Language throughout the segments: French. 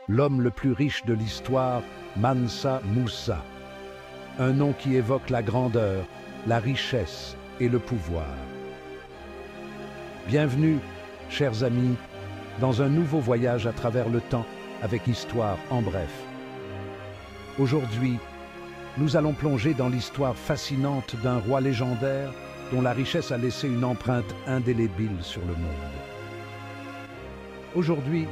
l'homme le plus riche de l'histoire, Mansa Musa. Un nom qui évoque la grandeur, la richesse et le pouvoir. Bienvenue, chers amis, dans un nouveau voyage à travers le temps avec Histoire en bref. Aujourd'hui, nous allons plonger dans l'histoire fascinante d'un roi légendaire dont la richesse a laissé une empreinte indélébile sur le monde. Aujourd'hui,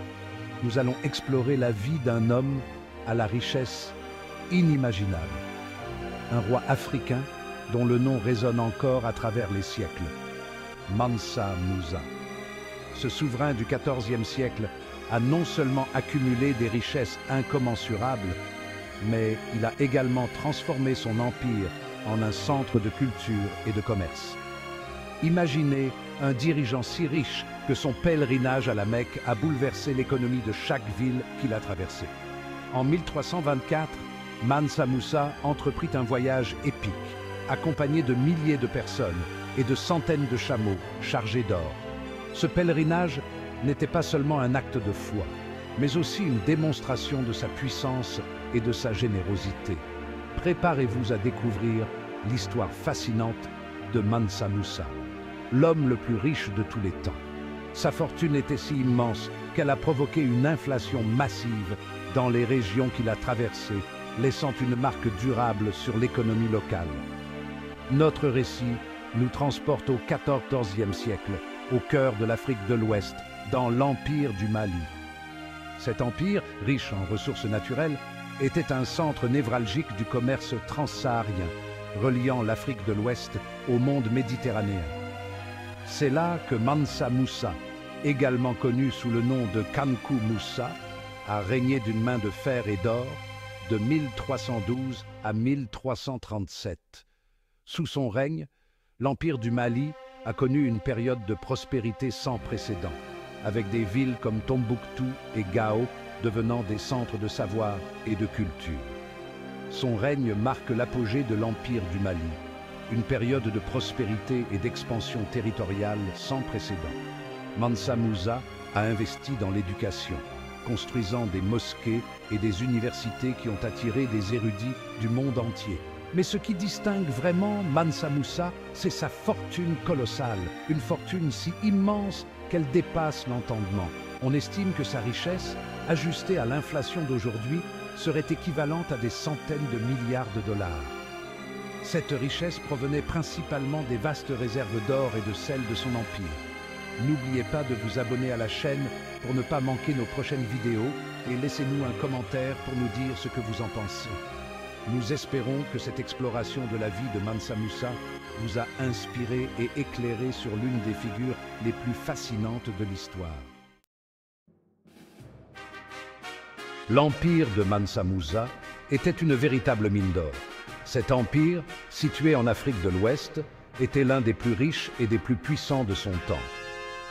nous allons explorer la vie d'un homme à la richesse inimaginable. Un roi africain dont le nom résonne encore à travers les siècles. Mansa Musa. Ce souverain du XIVe siècle a non seulement accumulé des richesses incommensurables, mais il a également transformé son empire en un centre de culture et de commerce. Imaginez un dirigeant si riche que son pèlerinage à la Mecque a bouleversé l'économie de chaque ville qu'il a traversée. En 1324, Mansa Musa entreprit un voyage épique, accompagné de milliers de personnes et de centaines de chameaux chargés d'or. Ce pèlerinage n'était pas seulement un acte de foi, mais aussi une démonstration de sa puissance et de sa générosité. Préparez-vous à découvrir l'histoire fascinante de Mansa Musa, l'homme le plus riche de tous les temps. Sa fortune était si immense qu'elle a provoqué une inflation massive dans les régions qu'il a traversées, laissant une marque durable sur l'économie locale. Notre récit nous transporte au XIVe siècle, au cœur de l'Afrique de l'Ouest, dans l'Empire du Mali. Cet empire, riche en ressources naturelles, était un centre névralgique du commerce transsaharien, reliant l'Afrique de l'Ouest au monde méditerranéen. C'est là que Mansa Musa, également connu sous le nom de Kankou Musa, a régné d'une main de fer et d'or de 1312 à 1337. Sous son règne, l'Empire du Mali a connu une période de prospérité sans précédent, avec des villes comme Tombouctou et Gao devenant des centres de savoir et de culture. Son règne marque l'apogée de l'Empire du Mali, une période de prospérité et d'expansion territoriale sans précédent. Mansa Musa a investi dans l'éducation, construisant des mosquées et des universités qui ont attiré des érudits du monde entier. Mais ce qui distingue vraiment Mansa Musa, c'est sa fortune colossale, une fortune si immense qu'elle dépasse l'entendement. On estime que sa richesse, ajustée à l'inflation d'aujourd'hui, serait équivalente à des centaines de milliards de dollars. Cette richesse provenait principalement des vastes réserves d'or et de sel de son empire. N'oubliez pas de vous abonner à la chaîne pour ne pas manquer nos prochaines vidéos et laissez-nous un commentaire pour nous dire ce que vous en pensez. Nous espérons que cette exploration de la vie de Mansa Musa vous a inspiré et éclairé sur l'une des figures les plus fascinantes de l'histoire. L'empire de Mansa Musa était une véritable mine d'or. Cet empire, situé en Afrique de l'Ouest, était l'un des plus riches et des plus puissants de son temps.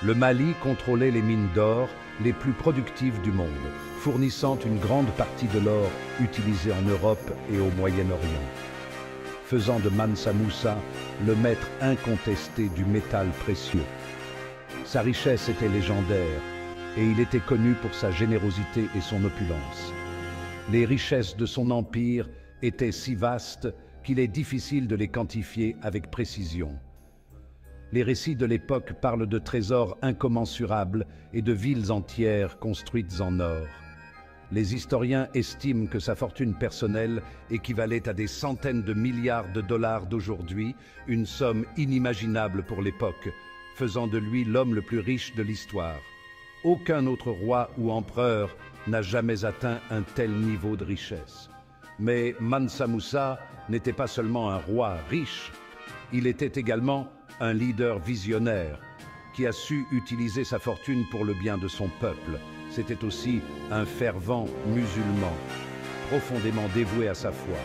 Le Mali contrôlait les mines d'or les plus productives du monde, fournissant une grande partie de l'or utilisé en Europe et au Moyen-Orient, faisant de Mansa Musa le maître incontesté du métal précieux. Sa richesse était légendaire et il était connu pour sa générosité et son opulence. Les richesses de son empire étaient si vastes qu'il est difficile de les quantifier avec précision. Les récits de l'époque parlent de trésors incommensurables et de villes entières construites en or. Les historiens estiment que sa fortune personnelle équivalait à des centaines de milliards de dollars d'aujourd'hui, une somme inimaginable pour l'époque, faisant de lui l'homme le plus riche de l'histoire. Aucun autre roi ou empereur n'a jamais atteint un tel niveau de richesse. Mais Mansa Musa n'était pas seulement un roi riche, il était également un leader visionnaire qui a su utiliser sa fortune pour le bien de son peuple. C'était aussi un fervent musulman, profondément dévoué à sa foi.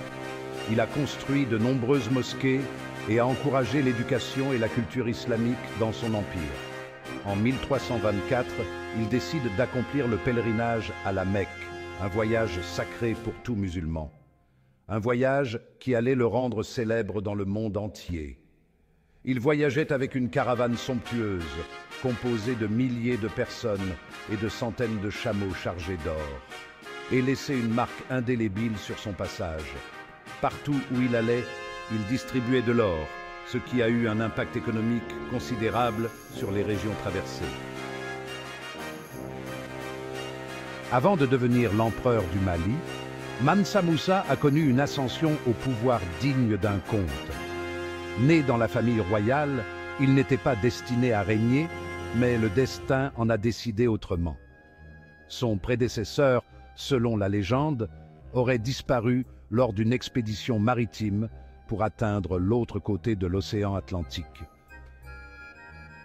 Il a construit de nombreuses mosquées et a encouragé l'éducation et la culture islamique dans son empire. En 1324, il décide d'accomplir le pèlerinage à la Mecque, un voyage sacré pour tout musulman. Un voyage qui allait le rendre célèbre dans le monde entier. Il voyageait avec une caravane somptueuse, composé de milliers de personnes et de centaines de chameaux chargés d'or, et laissait une marque indélébile sur son passage. Partout où il allait, il distribuait de l'or, ce qui a eu un impact économique considérable sur les régions traversées. Avant de devenir l'empereur du Mali, Mansa Moussa a connu une ascension au pouvoir digne d'un conte. Né dans la famille royale, il n'était pas destiné à régner, mais le destin en a décidé autrement. Son prédécesseur, selon la légende, aurait disparu lors d'une expédition maritime pour atteindre l'autre côté de l'océan Atlantique.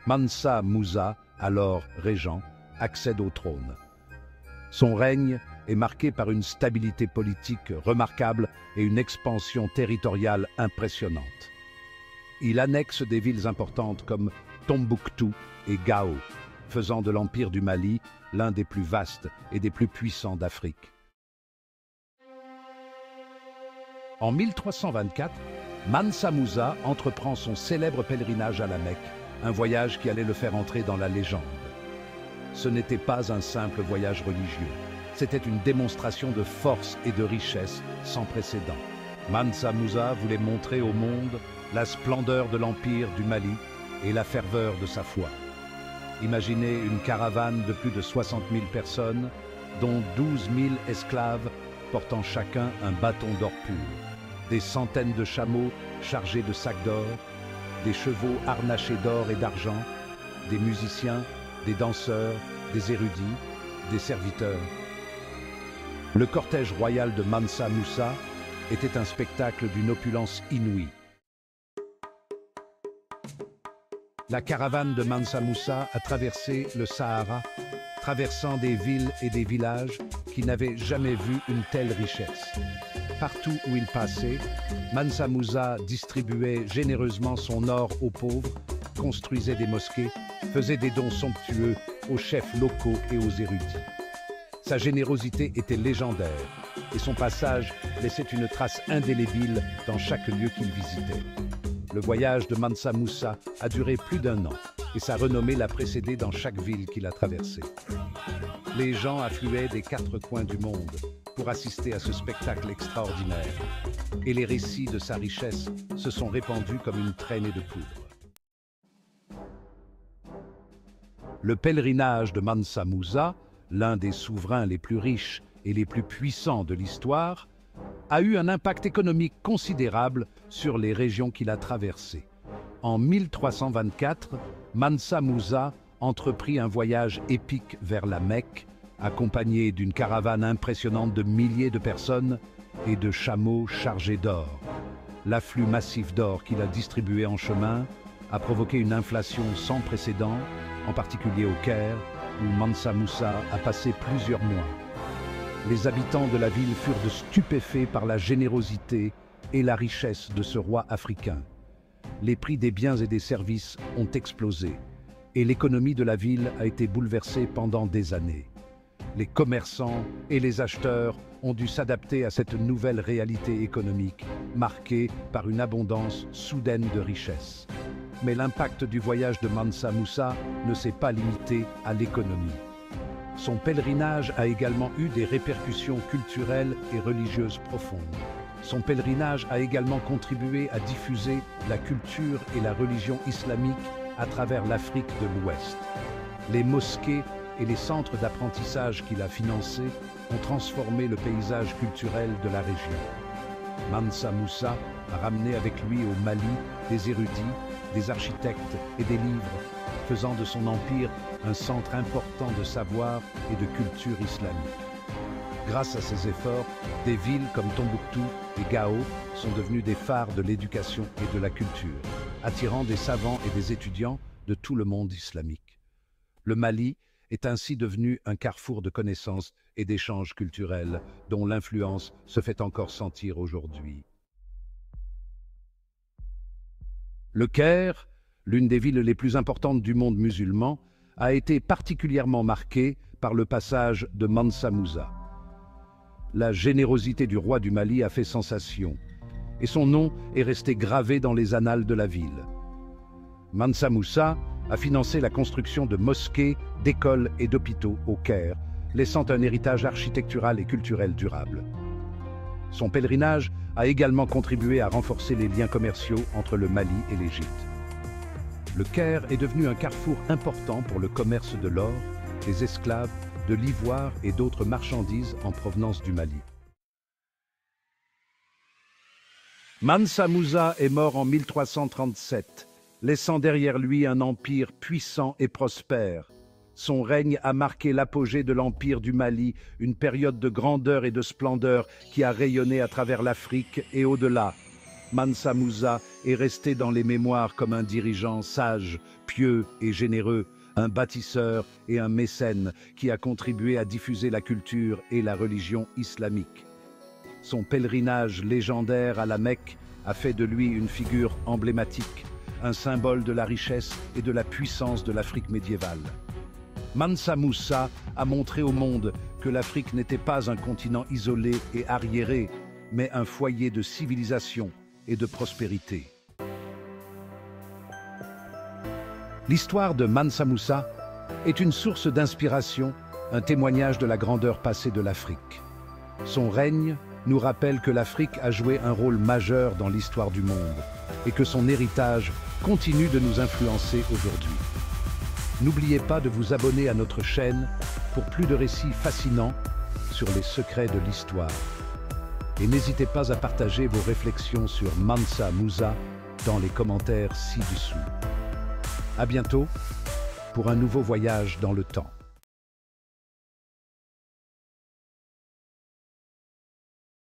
Mansa Moussa, alors régent, accède au trône. Son règne est marqué par une stabilité politique remarquable et une expansion territoriale impressionnante. Il annexe des villes importantes comme Tombouctou et Gao, faisant de l'Empire du Mali l'un des plus vastes et des plus puissants d'Afrique. En 1324, Mansa Moussa entreprend son célèbre pèlerinage à la Mecque, un voyage qui allait le faire entrer dans la légende. Ce n'était pas un simple voyage religieux, c'était une démonstration de force et de richesse sans précédent. Mansa Moussa voulait montrer au monde la splendeur de l'Empire du Mali et la ferveur de sa foi. Imaginez une caravane de plus de 60 000 personnes, dont 12 000 esclaves portant chacun un bâton d'or pur, des centaines de chameaux chargés de sacs d'or, des chevaux harnachés d'or et d'argent, des musiciens, des danseurs, des érudits, des serviteurs. Le cortège royal de Mansa Moussa était un spectacle d'une opulence inouïe. La caravane de Mansa Moussa a traversé le Sahara, traversant des villes et des villages qui n'avaient jamais vu une telle richesse. Partout où il passait, Mansa Moussa distribuait généreusement son or aux pauvres, construisait des mosquées, faisait des dons somptueux aux chefs locaux et aux érudits. Sa générosité était légendaire et son passage laissait une trace indélébile dans chaque lieu qu'il visitait. Le voyage de Mansa Moussa a duré plus d'1 an et sa renommée l'a précédé dans chaque ville qu'il a traversée. Les gens affluaient des 4 coins du monde pour assister à ce spectacle extraordinaire et les récits de sa richesse se sont répandus comme une traînée de poudre. Le pèlerinage de Mansa Moussa, l'un des souverains les plus riches et les plus puissants de l'histoire, a eu un impact économique considérable sur les régions qu'il a traversées. En 1324, Mansa Moussa entreprit un voyage épique vers la Mecque, accompagné d'une caravane impressionnante de milliers de personnes et de chameaux chargés d'or. L'afflux massif d'or qu'il a distribué en chemin a provoqué une inflation sans précédent, en particulier au Caire, où Mansa Moussa a passé plusieurs mois. Les habitants de la ville furent stupéfaits par la générosité et la richesse de ce roi africain. Les prix des biens et des services ont explosé, et l'économie de la ville a été bouleversée pendant des années. Les commerçants et les acheteurs ont dû s'adapter à cette nouvelle réalité économique, marquée par une abondance soudaine de richesses. Mais l'impact du voyage de Mansa Moussa ne s'est pas limité à l'économie. Son pèlerinage a également eu des répercussions culturelles et religieuses profondes. Son pèlerinage a également contribué à diffuser la culture et la religion islamique à travers l'Afrique de l'Ouest. Les mosquées et les centres d'apprentissage qu'il a financés ont transformé le paysage culturel de la région. Mansa Moussa a ramené avec lui au Mali des érudits, des architectes et des livres, faisant de son empire un centre important de savoir et de culture islamique. Grâce à ces efforts, des villes comme Tombouctou et Gao sont devenues des phares de l'éducation et de la culture, attirant des savants et des étudiants de tout le monde islamique. Le Mali est ainsi devenu un carrefour de connaissances et d'échanges culturels dont l'influence se fait encore sentir aujourd'hui. Le Caire, l'une des villes les plus importantes du monde musulman, a été particulièrement marquée par le passage de Mansa Moussa. La générosité du roi du Mali a fait sensation, et son nom est resté gravé dans les annales de la ville. Mansa Moussa a financé la construction de mosquées, d'écoles et d'hôpitaux au Caire, laissant un héritage architectural et culturel durable. Son pèlerinage a également contribué à renforcer les liens commerciaux entre le Mali et l'Égypte. Le Caire est devenu un carrefour important pour le commerce de l'or, des esclaves, de l'ivoire et d'autres marchandises en provenance du Mali. Mansa Musa est mort en 1337, laissant derrière lui un empire puissant et prospère. Son règne a marqué l'apogée de l'empire du Mali, une période de grandeur et de splendeur qui a rayonné à travers l'Afrique et au-delà. Mansa Musa est resté dans les mémoires comme un dirigeant sage, pieux et généreux, un bâtisseur et un mécène qui a contribué à diffuser la culture et la religion islamique. Son pèlerinage légendaire à la Mecque a fait de lui une figure emblématique, un symbole de la richesse et de la puissance de l'Afrique médiévale. Mansa Musa a montré au monde que l'Afrique n'était pas un continent isolé et arriéré, mais un foyer de civilisation et de prospérité. L'histoire de Mansa Musa est une source d'inspiration, un témoignage de la grandeur passée de l'Afrique. Son règne nous rappelle que l'Afrique a joué un rôle majeur dans l'histoire du monde et que son héritage continue de nous influencer aujourd'hui. N'oubliez pas de vous abonner à notre chaîne pour plus de récits fascinants sur les secrets de l'histoire. Et n'hésitez pas à partager vos réflexions sur Mansa Musa dans les commentaires ci-dessous. À bientôt pour un nouveau voyage dans le temps.